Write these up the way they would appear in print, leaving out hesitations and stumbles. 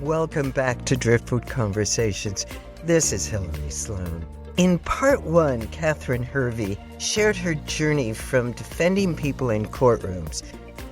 Welcome back to Driftwood Conversations. This is Hillary Sloan. In part one, Katherine Hervey shared her journey from defending people in courtrooms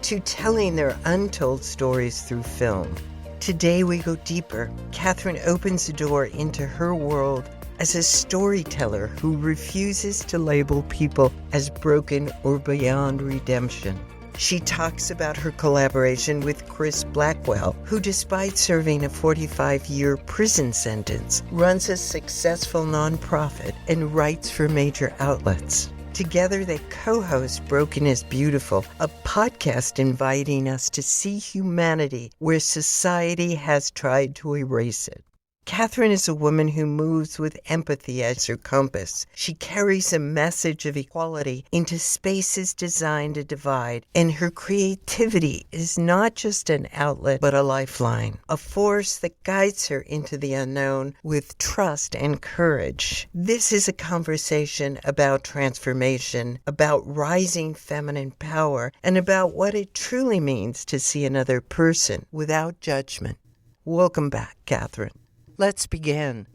to telling their untold stories through film. Today we go deeper. Katherine opens the door into her world as a storyteller who refuses to label people as broken or beyond redemption. She talks about her collaboration with Chris Blackwell, who, despite serving a 45-year prison sentence, runs a successful nonprofit and writes for major outlets. Together, they co-host Broken is Beautiful, a podcast inviting us to see humanity where society has tried to erase it. Katherine is a woman who moves with empathy as her compass. She carries a message of equality into spaces designed to divide, and her creativity is not just an outlet, but a lifeline, a force that guides her into the unknown with trust and courage. This is a conversation about transformation, about rising feminine power, and about what it truly means to see another person without judgment. Welcome back, Katherine. Let's begin.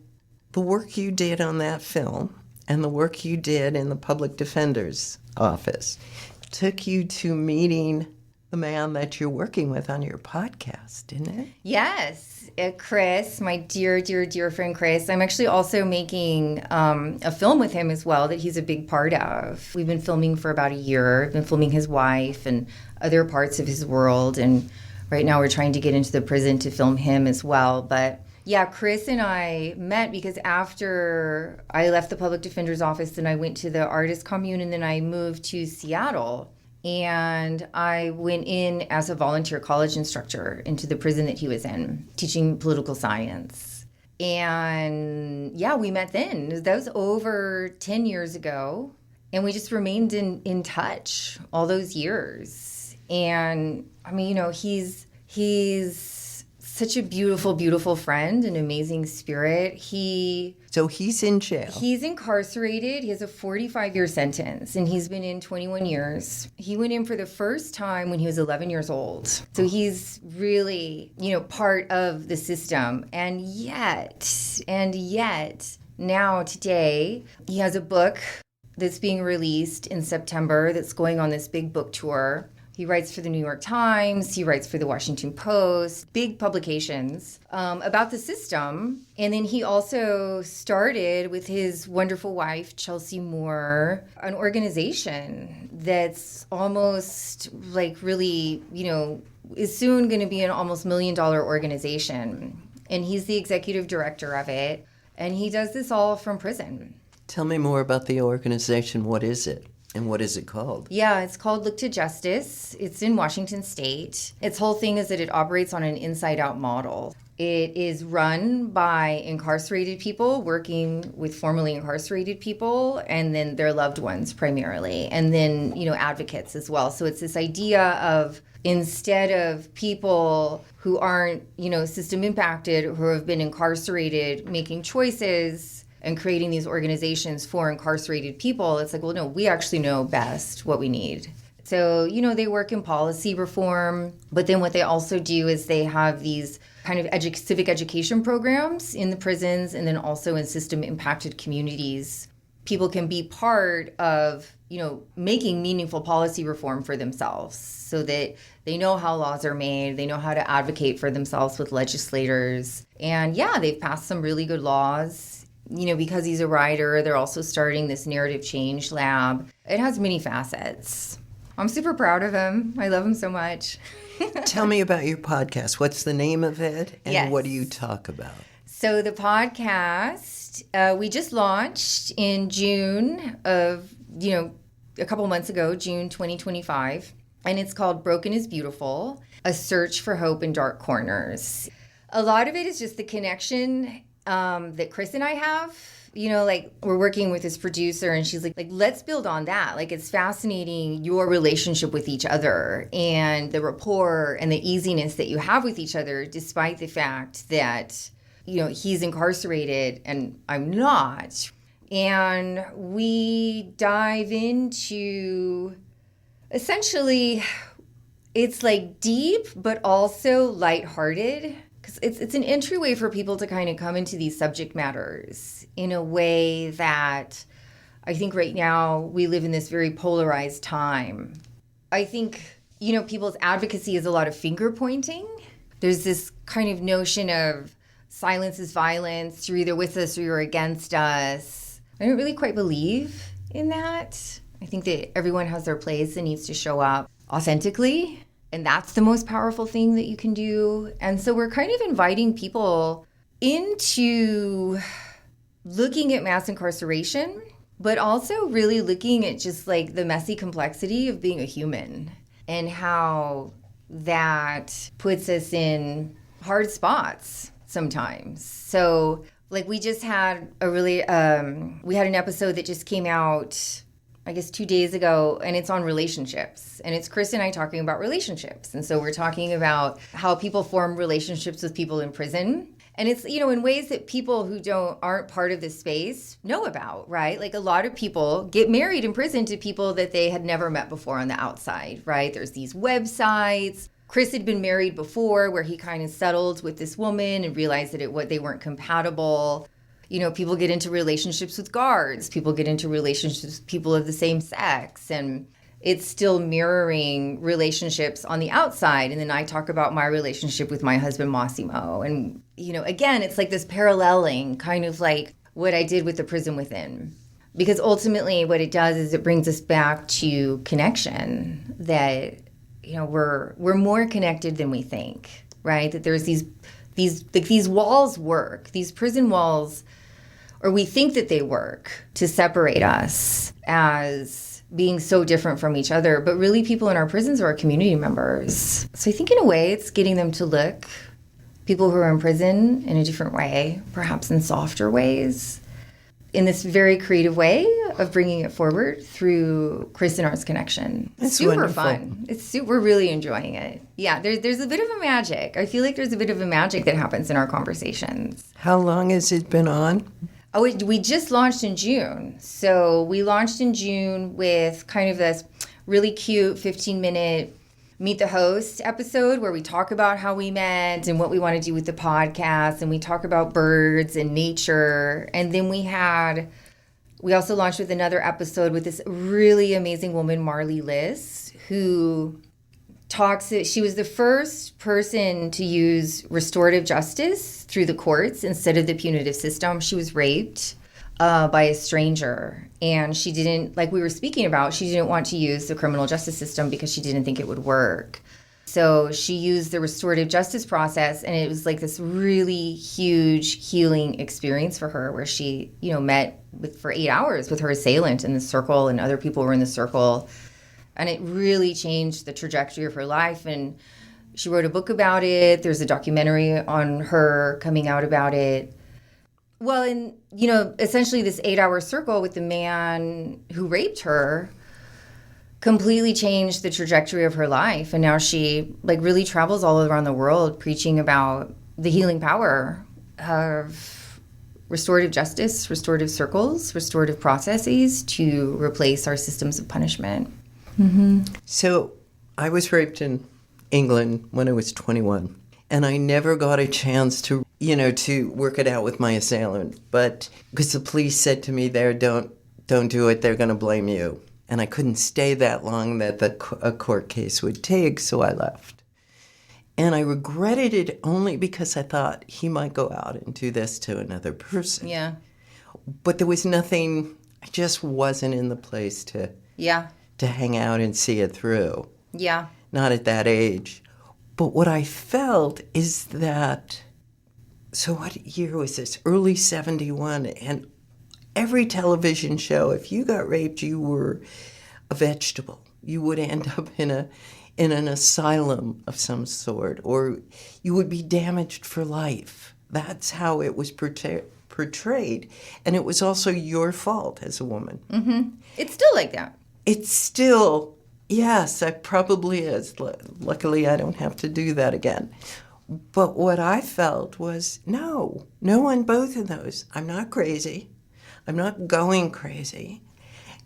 The work you did on that film and the work you did in the public defender's office took you to meeting the man that you're working with on your podcast, didn't it? Yes, Chris, my dear, dear, dear friend Chris. I'm actually also making a film with him as well that he's a big part of. We've been filming for about a year. I've been filming his wife and other parts of his world. And right now we're trying to get into the prison to film him as well. But yeah, Chris and I met because after I left the public defender's office, then I went to the artist commune, and then I moved to Seattle. And I went in as a volunteer college instructor into the prison that he was in, teaching political science. And yeah, we met then. That was over 10 years ago. And we just remained in touch all those years. And I mean, you know, he's such a beautiful, beautiful friend, an amazing spirit. So he's in jail. He's incarcerated. He has a 45-year sentence, and he's been in 21 years. He went in for the first time when he was 11 years old. So he's really, part of the system. And yet, now today, he has a book that's being released in September that's going on this big book tour. He writes for the New York Times, he writes for the Washington Post, big publications about the system. And then he also started with his wonderful wife, Chelsea Moore, an organization that's almost like really, is soon going to be an almost $1 million organization. And he's the executive director of it. And he does this all from prison. Tell me more about the organization. What is it? And what is it called? Yeah, it's called Look to Justice. It's in Washington State. Its whole thing is that it operates on an inside-out model. It is run by incarcerated people working with formerly incarcerated people and then their loved ones primarily, and then, advocates as well. So it's this idea of instead of people who aren't, system impacted, who have been incarcerated, making choices and creating these organizations for incarcerated people, it's like, well, no, we actually know best what we need. So, they work in policy reform, but then what they also do is they have these kind of civic education programs in the prisons and then also in system-impacted communities. People can be part of, making meaningful policy reform for themselves so that they know how laws are made, they know how to advocate for themselves with legislators. And yeah, they've passed some really good laws. Because he's a writer, they're also starting this narrative change lab. It has many facets. I'm super proud of him. I love him so much. Tell me about your podcast. What's the name of it? And Yes. What do you talk about? So the podcast, we just launched in June of, a couple months ago, June 2025. And it's called Broken is Beautiful, a search for hope in dark corners. A lot of it is just the connection that Chris and I have. We're working with this producer and she's like, let's build on that. It's fascinating your relationship with each other and the rapport and the easiness that you have with each other, despite the fact that, he's incarcerated and I'm not. And we dive into essentially, it's deep, but also lighthearted. because it's an entryway for people to kind of come into these subject matters in a way that I think right now we live in this very polarized time. I think, people's advocacy is a lot of finger pointing. There's this kind of notion of silence is violence. You're either with us or you're against us. I don't really quite believe in that. I think that everyone has their place and needs to show up authentically. And that's the most powerful thing that you can do. And so we're kind of inviting people into looking at mass incarceration, but also really looking at just like the messy complexity of being a human and how that puts us in hard spots sometimes. So like we just had we had an episode that just came out, I guess 2 days ago, and it's on relationships. And it's Chris and I talking about relationships. And so we're talking about how people form relationships with people in prison. And it's, in ways that people who aren't part of this space know about, right? Like a lot of people get married in prison to people that they had never met before on the outside, right? There's these websites. Chris had been married before where he kind of settled with this woman and realized that they weren't compatible. People get into relationships with guards. People get into relationships with people of the same sex. And it's still mirroring relationships on the outside. And then I talk about my relationship with my husband, Massimo. And, again, it's like this paralleling, kind of like what I did with the prison within. Because ultimately what it does is it brings us back to connection, that, we're more connected than we think, right? That there's these walls work, these prison walls, or we think that they work to separate us as being so different from each other. But really people in our prisons are our community members. So I think in a way it's getting them to look, people who are in prison, in a different way, perhaps in softer ways, in this very creative way of bringing it forward through Chris and Art's connection. It's super wonderful. Fun. We're really enjoying it. Yeah, there's a bit of a magic. I feel like there's a bit of a magic that happens in our conversations. How long has it been on? Oh, we just launched in June. So we launched in June with kind of this really cute 15-minute Meet the Host episode where we talk about how we met and what we want to do with the podcast, and we talk about birds and nature. And then we also launched with another episode with this really amazing woman, Marley Liss, who she was the first person to use restorative justice through the courts instead of the punitive system. She was raped by a stranger, and she didn't, like we were speaking about, she didn't want to use the criminal justice system because she didn't think it would work. So she used the restorative justice process, and it was like this really huge healing experience for her, where she, met for 8 hours with her assailant in the circle, and other people were in the circle. And it really changed the trajectory of her life. And she wrote a book about it. There's a documentary on her coming out about it. Well, and, essentially this 8-hour circle with the man who raped her completely changed the trajectory of her life. And now she, really travels all around the world preaching about the healing power of restorative justice, restorative circles, restorative processes to replace our systems of punishment. Mm-hmm. So I was raped in England when I was 21, and I never got a chance to work it out with my assailant. But because the police said to me there, don't do it, they're going to blame you. And I couldn't stay that long that a court case would take, so I left. And I regretted it only because I thought he might go out and do this to another person. Yeah. But there was nothing, I just wasn't in the place to hang out and see it through. Yeah. Not at that age. But what I felt is that, so what year was this? Early 71. And every television show, if you got raped, you were a vegetable. You would end up in an asylum of some sort, or you would be damaged for life. That's how it was portrayed. And it was also your fault as a woman. Mm-hmm. It's still like that. It's still, yes, it probably is. Luckily, I don't have to do that again. But what I felt was, no on both of those. I'm not crazy. I'm not going crazy.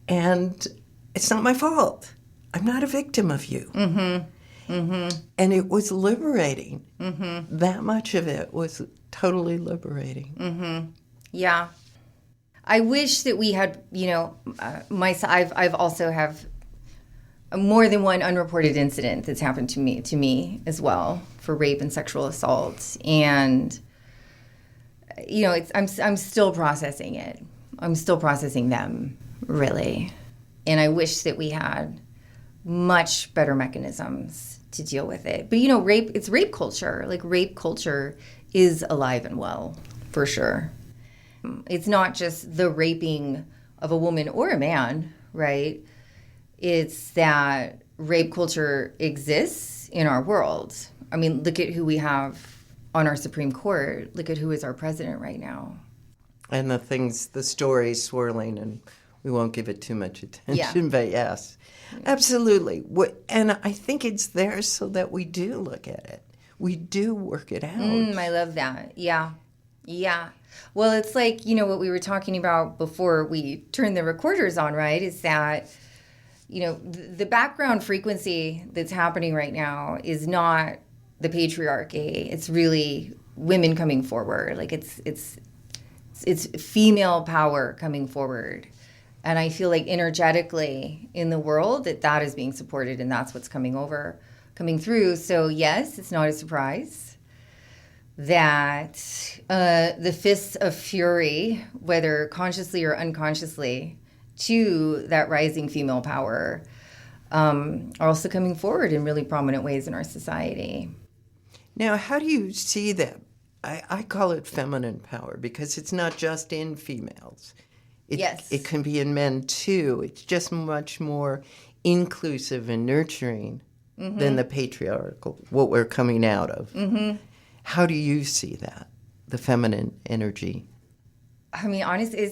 And it's not my fault. I'm not a victim of you. Mm-hmm. And it was liberating. That much of it was totally liberating. Yeah. I wish that we had, I've also have more than one unreported incident that's happened to me as well for rape and sexual assault. And, I'm still processing it. I'm still processing them, really. And I wish that we had much better mechanisms to deal with it. But, it's rape culture. Like, rape culture is alive and well, for sure. It's not just the raping of a woman or a man, right? It's that rape culture exists in our world. I mean, look at who we have on our Supreme Court. Look at who is our president right now. And the stories swirling, and we won't give it too much attention, but yes, absolutely. And I think it's there so that we do look at it. We do work it out. I love that. Yeah. Yeah. Well, it's like, what we were talking about before we turned the recorders on, right, is that, the background frequency that's happening right now is not the patriarchy. It's really women coming forward. Like, it's female power coming forward. And I feel like energetically in the world that is being supported, and that's what's coming through. So yes, it's not a surprise that the fists of fury, whether consciously or unconsciously, to that rising female power are also coming forward in really prominent ways in our society. Now, how do you see that? I call it feminine power because it's not just in females. Yes. It can be in men, too. It's just much more inclusive and nurturing than the patriarchal, what we're coming out of. How do you see that, the feminine energy? I mean, honestly,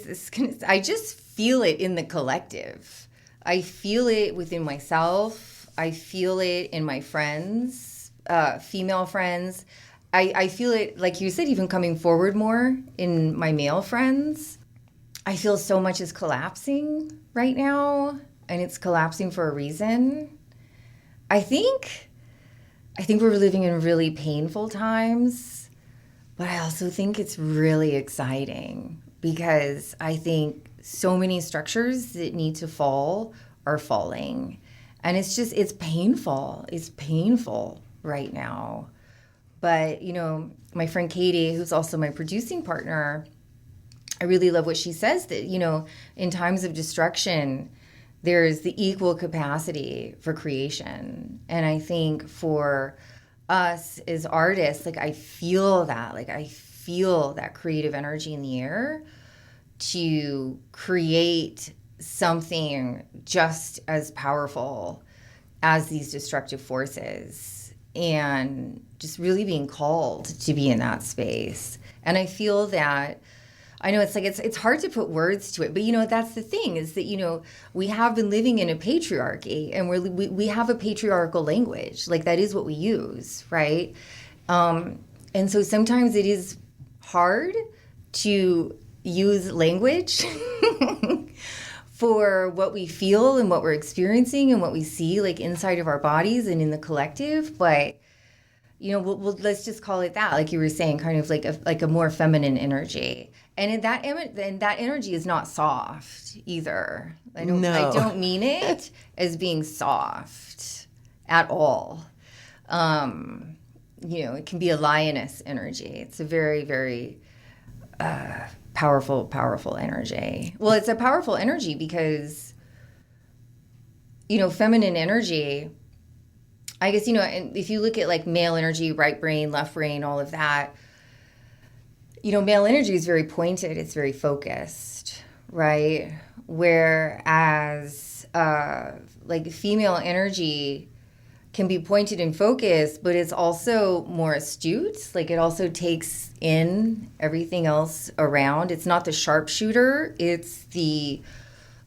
I just feel it in the collective. I feel it within myself. I feel it in my friends, female friends. I feel it, like you said, even coming forward more in my male friends. I feel so much is collapsing right now, and it's collapsing for a reason. I think we're living in really painful times, but I also think it's really exciting because I think so many structures that need to fall are falling. And it's painful. It's painful right now. But, my friend Katie, who's also my producing partner, I really love what she says that, in times of destruction, there's the equal capacity for creation. And I think for us as artists, I feel that creative energy in the air to create something just as powerful as these destructive forces, and just really being called to be in that space. And I feel that, I know it's hard to put words to it, but that's the thing, is that we have been living in a patriarchy, and we have a patriarchal language. That is what we use, right? And so sometimes it is hard to use language for what we feel and what we're experiencing and what we see inside of our bodies and in the collective. But let's just call it that, like you were saying, kind of like a more feminine energy. And that energy is not soft either. I don't mean it as being soft at all. It can be a lioness energy. It's a very, very powerful energy. Well, it's a powerful energy because, feminine energy, I guess, and if you look at male energy, right brain, left brain, all of that, male energy is very pointed. It's very focused, right? Whereas, female energy can be pointed and focused, but it's also more astute. It also takes in everything else around. It's not the sharpshooter. It's the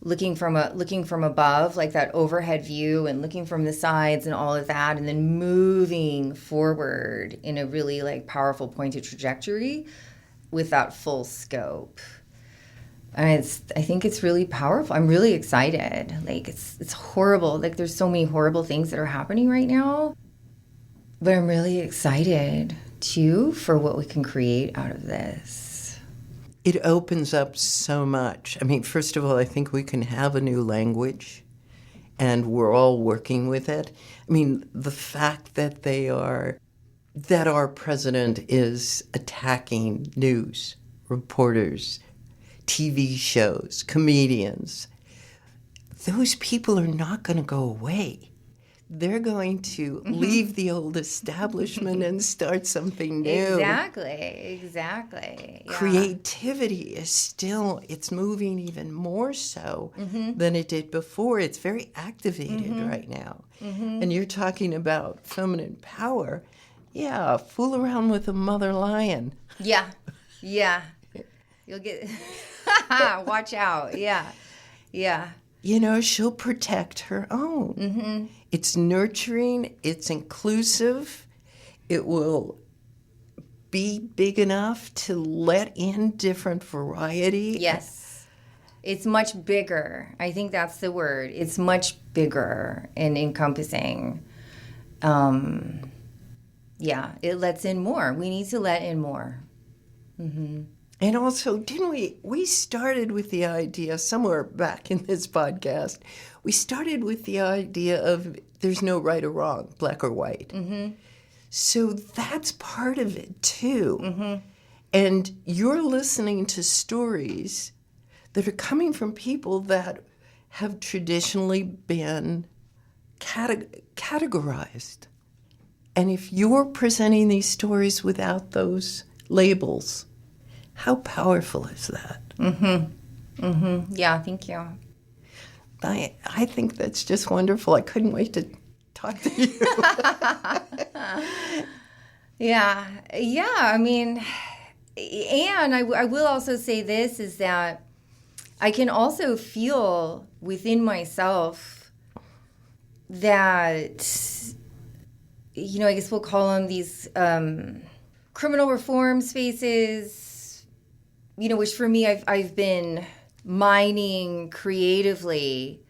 looking from above, that overhead view, and looking from the sides and all of that, and then moving forward in a really powerful pointed trajectory with that full scope. And I think it's really powerful. I'm really excited. It's horrible. There's so many horrible things that are happening right now. But I'm really excited, too, for what we can create out of this. It opens up so much. I mean, first of all, I think we can have a new language, and we're all working with it. I mean, the fact that that our president is attacking news, reporters, TV shows, comedians, those people are not going to go away. They're going to leave the old establishment and start something new. Exactly. Yeah. Creativity is still, it's moving even more so than it did before. It's very activated right now. And you're talking about feminine power. Yeah, fool around with a mother lion. Yeah. You'll get, watch out. Yeah. You know, she'll protect her own. It's nurturing, it's inclusive, it will be big enough to let in different variety. Yes. It's much bigger. I think that's the word. It's much bigger and encompassing. Yeah, it lets in more. We need to let in more. And also, didn't we started with the idea somewhere back in this podcast, we started with the idea of there's no right or wrong, black or white. So that's part of it too. And you're listening to stories that are coming from people that have traditionally been categorized. And if you're presenting these stories without those labels, how powerful is that? Yeah, thank you. I think that's just wonderful. I couldn't wait to talk to you. Yeah. I mean, and I will also say this, is that I can also feel within myself that, you know, I guess we'll call them these criminal reform spaces, you know, which for me I've been mining creatively.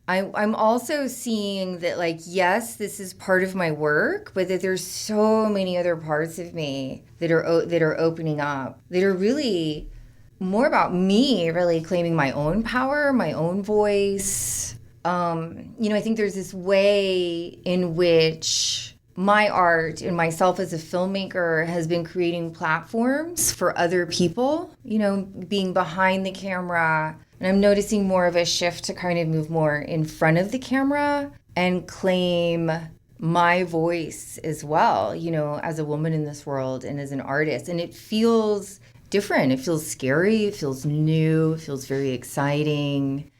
I'm also seeing that, like, yes, this is part of my work, but that there's so many other parts of me that are opening up, that are really more about me really claiming my own power, my own voice. You know, I think there's this way in which my art and myself as a filmmaker has been creating platforms for other people, you know, being behind the camera. And I'm noticing more of a shift to kind of move more in front of the camera and claim my voice as well, you know, as a woman in this world and as an artist. And it feels different. It feels scary. It feels new. It feels very exciting.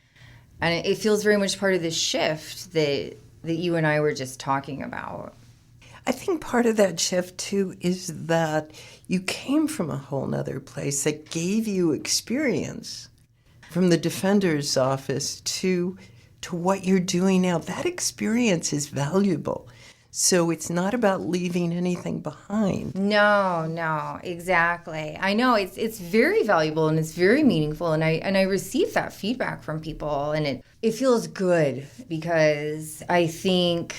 And it feels very much part of the shift that you and I were just talking about. I think part of that shift, too, is that you came from a whole nother place that gave you experience. From the defender's office to what you're doing now, that experience is valuable. So it's not about leaving anything behind. No, exactly. I know it's very valuable and it's very meaningful, and I receive that feedback from people, and it feels good, because I think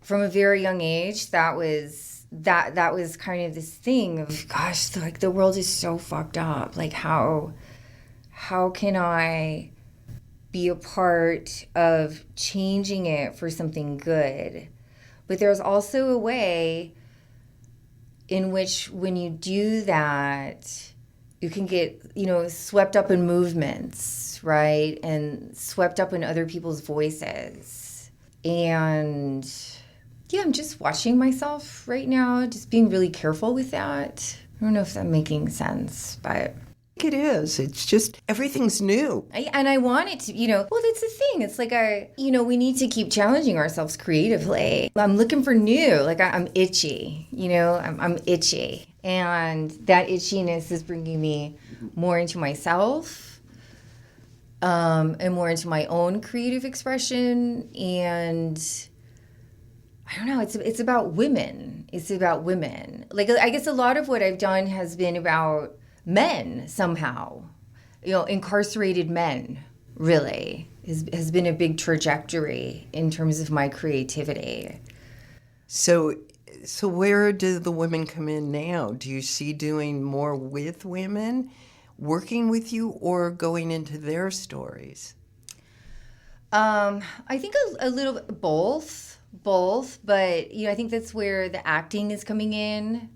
from a very young age that was kind of this thing of, gosh, like, the world is so fucked up. Like, how can I be a part of changing it for something good? But there's also a way in which, when you do that, you can get, you know, swept up in movements, right? And swept up in other people's voices. And yeah, I'm just watching myself right now, just being really careful with that. I don't know if that's making sense, but It is. It's just everything's new. And I want it to, you know, well, that's the thing. It's like, we need to keep challenging ourselves creatively. I'm looking for new. Like, I'm itchy, you know, I'm itchy. And that itchiness is bringing me more into myself, and more into my own creative expression. And I don't know, it's about women. It's about women. Like, I guess a lot of what I've done has been about men somehow, you know, incarcerated men, really, has been a big trajectory in terms of my creativity. So where do the women come in now? Do you see doing more with women, working with you, or going into their stories? I think a little bit both, but I think that's where the acting is coming in.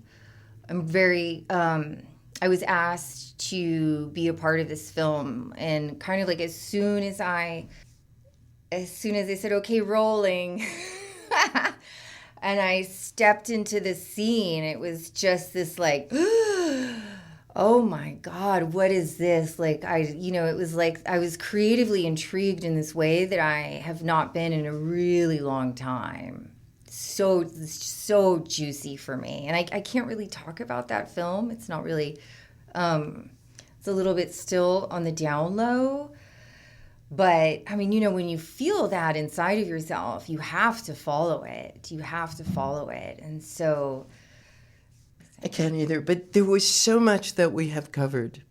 I was asked to be a part of this film, and kind of like as soon as they said, okay, rolling, and I stepped into the scene, it was just this like, oh my God, what is this? Like, it was like I was creatively intrigued in this way that I have not been in a really long time. So juicy for me. And I can't really talk about that film. It's not really, it's a little bit still on the down low. But I mean, when you feel that inside of yourself, you have to follow it. And so I can't either, but there was so much that we have covered.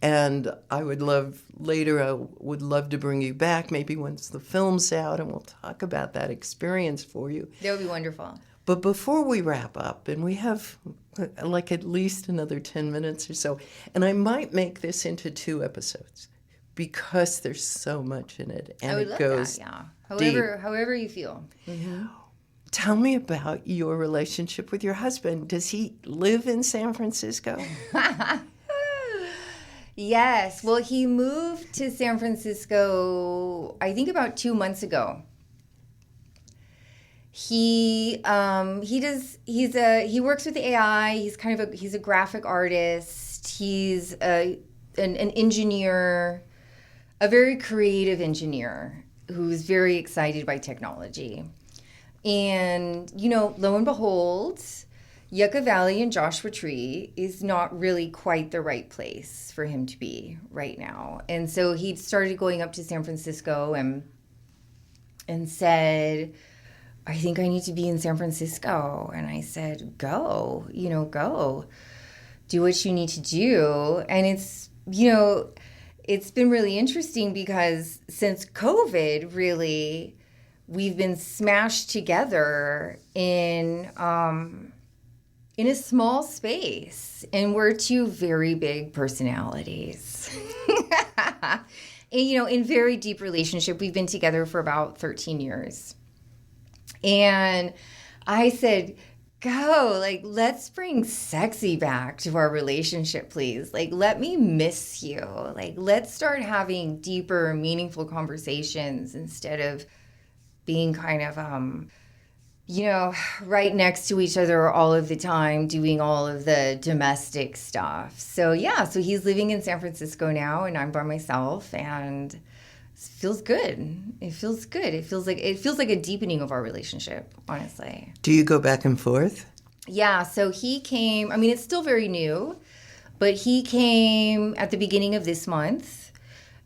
And I would love to bring you back, maybe once the film's out, and we'll talk about that experience for you. That would be wonderful. But before we wrap up, and we have like at least another 10 minutes or so, and I might make this into 2 episodes because there's so much in it, and I would it love goes that, yeah. deep. However you feel. Mm-hmm. Tell me about your relationship with your husband. Does he live in San Francisco? Yes. Well, he moved to San Francisco, I think about 2 months ago. He works with AI. He's a graphic artist. He's an engineer, a very creative engineer who's very excited by technology. And, lo and behold, Yucca Valley and Joshua Tree is not really quite the right place for him to be right now. And so he started going up to San Francisco and said, I think I need to be in San Francisco. And I said, go, go. Do what you need to do. And it's been really interesting because since COVID, really, we've been smashed together in a small space, and we're 2 very big personalities. And, in very deep relationship. We've been together for about 13 years. And I said, go, let's bring sexy back to our relationship, please. Let me miss you. Let's start having deeper, meaningful conversations instead of being kind of, right next to each other all of the time, doing all of the domestic stuff. So he's living in San Francisco now, and I'm by myself, and it feels good. It feels good. It feels like a deepening of our relationship, honestly. Do you go back and forth? Yeah, so he came, it's still very new, but he came at the beginning of this month,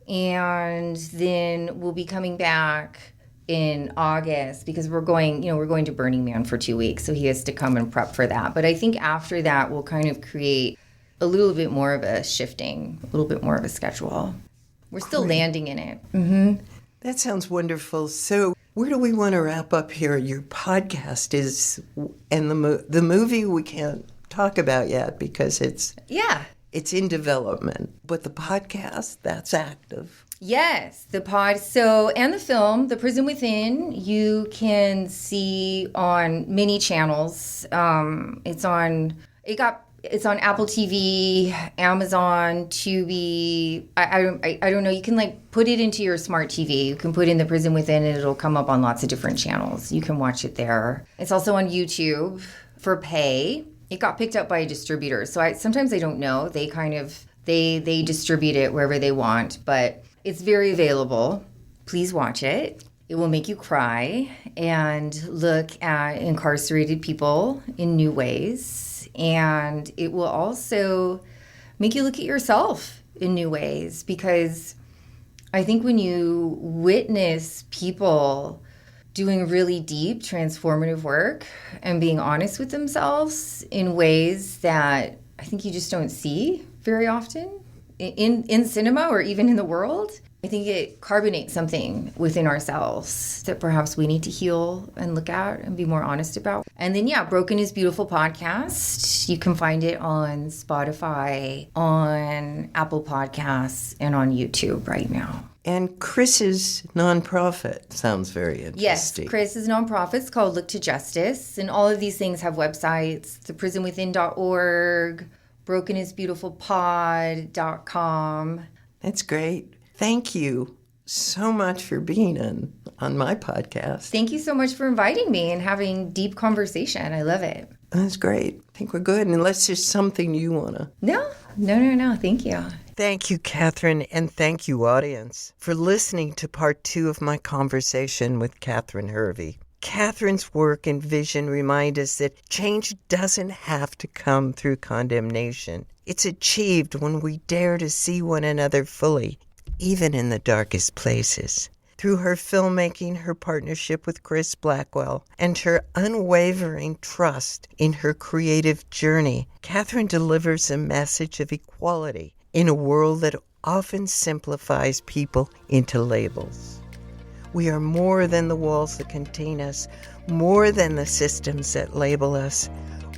and then we'll be coming back in August because we're going to Burning Man for 2 weeks, so he has to come and prep for that. But I think after that, we'll kind of create a little bit more of a shifting, a little bit more of a schedule. We're still landing in it. Mm-hmm. That sounds wonderful. So where do we want to wrap up here? Your podcast is, and the movie we can't talk about yet because it's in development. But the podcast, that's active. Yes, the pod. So, and the film, The Prison Within, you can see on many channels. It's on Apple TV, Amazon, Tubi. I don't know. You can put it into your smart TV. You can put in The Prison Within, and it'll come up on lots of different channels. You can watch it there. It's also on YouTube for pay. It got picked up by a distributor, so sometimes I don't know. They they distribute it wherever they want, but it's very available. Please watch it. It will make you cry and look at incarcerated people in new ways. And it will also make you look at yourself in new ways, because I think when you witness people doing really deep, transformative work and being honest with themselves in ways that I think you just don't see very often in cinema or even in the world, I think it carbonates something within ourselves that perhaps we need to heal and look at and be more honest about. And then, Broken is Beautiful podcast. You can find it on Spotify, on Apple Podcasts, and on YouTube right now. And Chris's nonprofit sounds very Yes, interesting. Chris's nonprofit's called Look to Justice. And all of these things have websites, theprisonwithin.org, brokenisbeautifulpod.com. That's great. Thank you so much for being on my podcast. Thank you so much for inviting me and having deep conversation. I love it. That's great. I think we're good. Unless there's something you want to. No. Thank you. Thank you, Katherine, and thank you, audience, for listening to part 2 of my conversation with Katherine Hervey. Katherine's work and vision remind us that change doesn't have to come through condemnation. It's achieved when we dare to see one another fully, even in the darkest places. Through her filmmaking, her partnership with Chris Blackwell, and her unwavering trust in her creative journey, Katherine delivers a message of equality in a world that often simplifies people into labels. We are more than the walls that contain us, more than the systems that label us.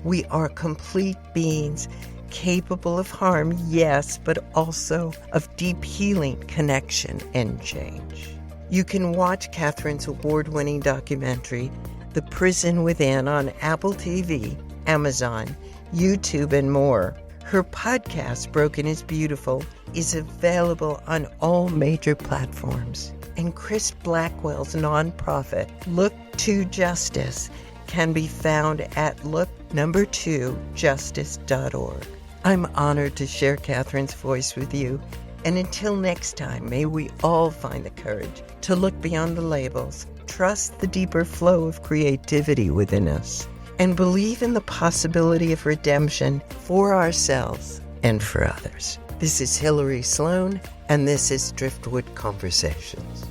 We are complete beings, capable of harm, yes, but also of deep healing, connection, and change. You can watch Katherine's award-winning documentary, The Prison Within, on Apple TV, Amazon, YouTube, and more. Her podcast, Broken is Beautiful, is available on all major platforms. And Chris Blackwell's nonprofit, Look to Justice, can be found at look2justice.org. I'm honored to share Katherine's voice with you. And until next time, may we all find the courage to look beyond the labels, trust the deeper flow of creativity within us, and believe in the possibility of redemption for ourselves and for others. This is Hilary Sloan, and this is Driftwood Conversations.